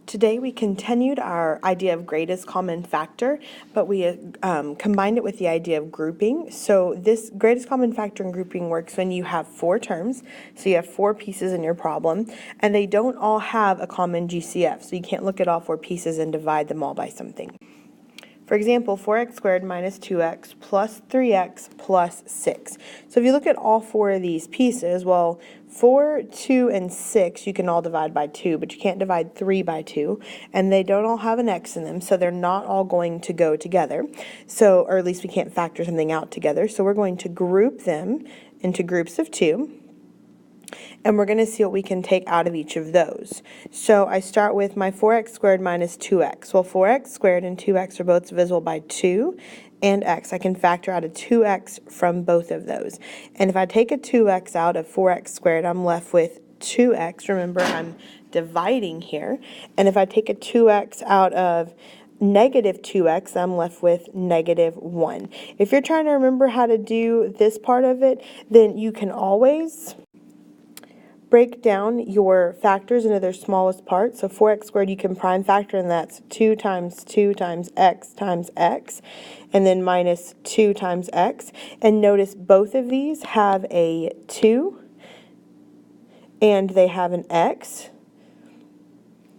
Today we continued our idea of greatest common factor, but we combined it with the idea of grouping. So this greatest common factor in grouping works when you have four terms. So you have four pieces in your problem, and they don't all have a common GCF. So you can't look at all four pieces and divide them all by something. For example, 4x squared minus 2x plus 3x plus 6. So if you look at all four of these pieces, well, 4, 2, and 6 you can all divide by 2, but you can't divide 3 by 2, and they don't all have an x in them, so they're not all going to go together. So, or at least we can't factor something out together. So we're going to group them into groups of 2. And we're going to see what we can take out of each of those. So I start with my 4x squared minus 2x. Well, 4x squared and 2x are both divisible by 2 and x. I can factor out a 2x from both of those. And if I take a 2x out of 4x squared, I'm left with 2x. Remember, I'm dividing here. And if I take a 2x out of negative 2x, I'm left with negative 1. If you're trying to remember how to do this part of it, then you can always break down your factors into their smallest parts. So 4x squared you can prime factor, and that's 2 times x, and then minus 2 times x. And notice both of these have a 2, and they have an x.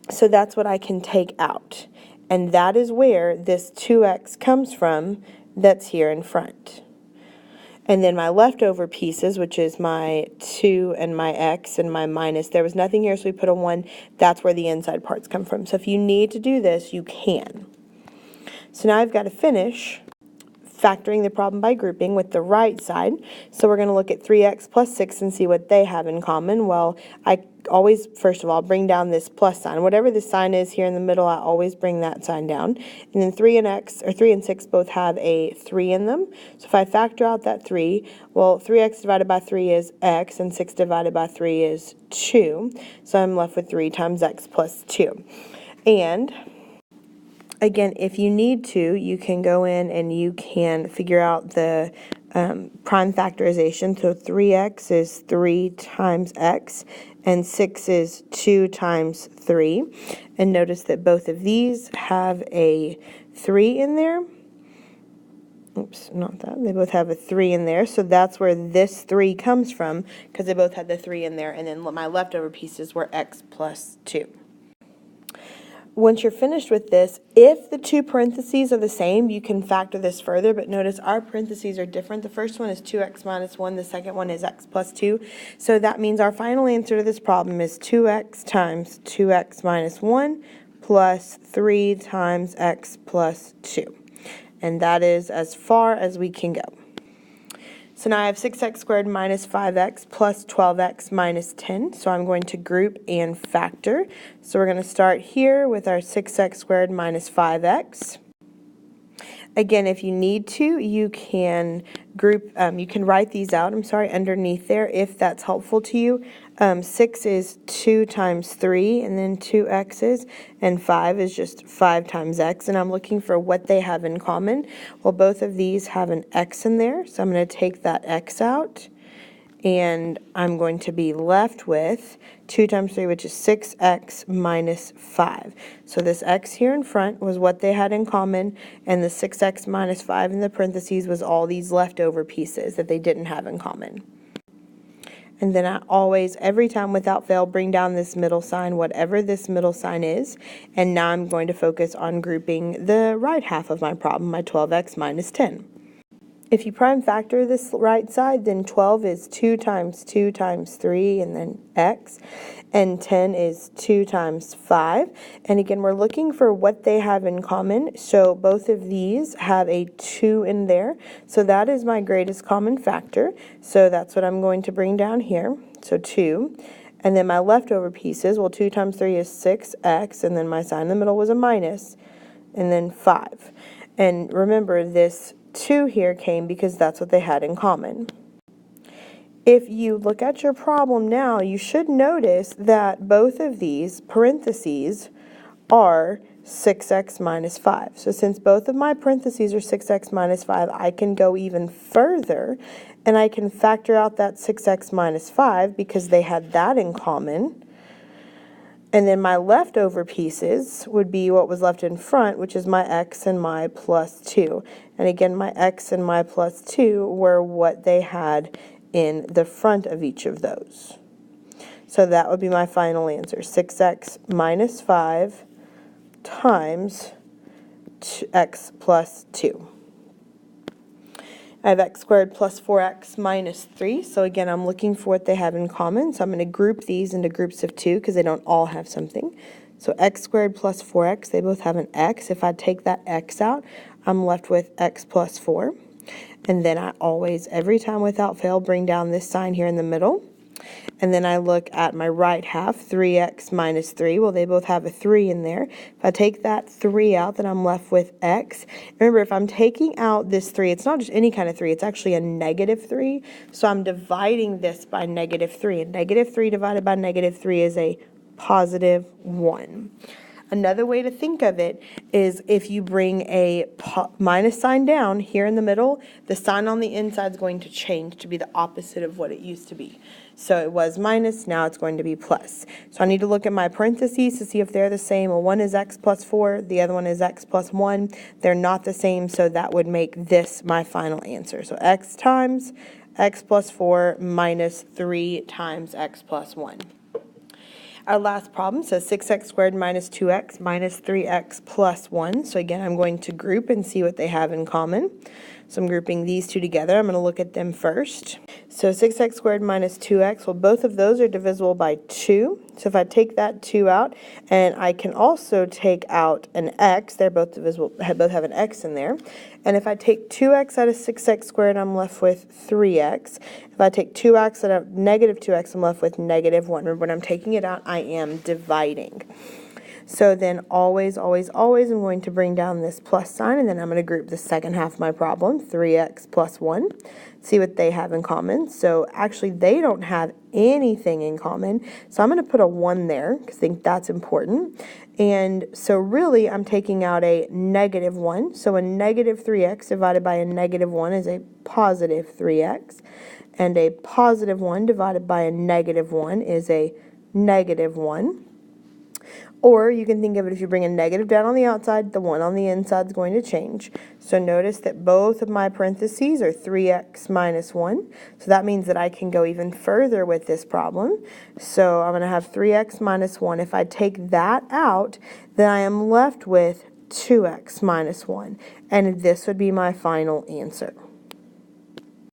So that's what I can take out. And that is where this 2x comes from that's here in front. And then my leftover pieces, which is my 2 and my x and my minus, there was nothing here, so we put a 1. That's where the inside parts come from. So if you need to do this, you can. So now I've got to finish factoring the problem by grouping with the right side. So we're going to look at 3x plus 6 and see what they have in common. Well, I always, first of all, bring down this plus sign. Whatever the sign is here in the middle, I always bring that sign down. And then 3 and 6 both have a 3 in them. So if I factor out that 3, well, 3x divided by 3 is x, and 6 divided by 3 is 2. So I'm left with 3 times x plus 2. And again, if you need to, you can go in and you can figure out the prime factorization. So 3x is 3 times x, and 6 is 2 times 3. And notice that both of these have a 3 in there. Oops, not that. They both have a 3 in there. So that's where this 3 comes from, because they both had the 3 in there. And then my leftover pieces were x plus 2. Once you're finished with this, if the two parentheses are the same, you can factor this further, but notice our parentheses are different. The first one is 2x minus 1, the second one is x plus 2. So that means our final answer to this problem is 2x times 2x minus 1 plus 3 times x plus 2. And that is as far as we can go. So now I have 6x squared minus 5x plus 12x minus 10. So I'm going to group and factor. So we're going to start here with our 6x squared minus 5x. Again, if you need to, you can group, you can write these out, underneath there if that's helpful to you. 6 is 2 times 3, and then 2 x's, and 5 is just 5 times x, and I'm looking for what they have in common. Well, both of these have an x in there, so I'm going to take that x out, and I'm going to be left with 2 times 3, which is 6x minus 5. So this x here in front was what they had in common, and the 6x minus 5 in the parentheses was all these leftover pieces that they didn't have in common. And then I always, every time without fail, bring down this middle sign, whatever this middle sign is. And now I'm going to focus on grouping the right half of my problem, my 12x minus 10. If you prime factor this right side, then 12 is 2 times 3, and then x, and 10 is 2 times 5. And again, we're looking for what they have in common. So both of these have a 2 in there. So that is my greatest common factor. So that's what I'm going to bring down here. So 2. And then my leftover pieces, well, 2 times 3 is 6x, and then my sign in the middle was a minus, and then 5. And remember, this 2 here came because that's what they had in common. If you look at your problem now, you should notice that both of these parentheses are 6x minus 5. So since both of my parentheses are 6x minus 5, I can go even further, and I can factor out that 6x minus 5 because they had that in common. And then my leftover pieces would be what was left in front, which is my x and my plus 2. And again, my x and my plus 2 were what they had in the front of each of those. So that would be my final answer, 6x minus 5 times x plus 2. I have x squared plus 4x minus 3. So again, I'm looking for what they have in common. So I'm going to group these into groups of 2 because they don't all have something. So x squared plus 4x, they both have an x. If I take that x out, I'm left with x plus 4. And then I always, every time without fail, bring down this sign here in the middle. And then I look at my right half, 3x minus 3. Well, they both have a 3 in there. If I take that 3 out, then I'm left with x. Remember, if I'm taking out this 3, it's not just any kind of 3. It's actually a negative 3. So I'm dividing this by negative 3. And negative 3 divided by negative 3 is a positive 1. Another way to think of it is if you bring a minus sign down here in the middle, the sign on the inside is going to change to be the opposite of what it used to be. So it was minus, now it's going to be plus. So I need to look at my parentheses to see if they're the same. Well, one is x plus 4, the other one is x plus 1. They're not the same, so that would make this my final answer. So x times x plus 4 minus 3 times x plus 1. Our last problem says 6x squared minus 2x minus 3x plus 1. So again, I'm going to group and see what they have in common. So I'm grouping these two together. I'm going to look at them first. So 6x squared minus 2x, well, both of those are divisible by 2. So if I take that 2 out, and I can also take out an x, they're both divisible, both have an x in there. And if I take 2x out of 6x squared, I'm left with 3x. If I take 2x out of negative 2x, I'm left with negative 1. Remember, when I'm taking it out, I am dividing. So then always, always, always I'm going to bring down this plus sign, and then I'm going to group the second half of my problem, 3x plus 1, see what they have in common. So actually they don't have anything in common, so I'm going to put a 1 there because I think that's important. And so really I'm taking out a negative 1, so a negative 3x divided by a negative 1 is a positive 3x, and a positive 1 divided by a negative 1 is a negative 1. Or you can think of it, if you bring a negative down on the outside, the 1 on the inside is going to change. So notice that both of my parentheses are 3x minus 1. So that means that I can go even further with this problem. So I'm going to have 3x minus 1. If I take that out, then I am left with 2x minus 1. And this would be my final answer.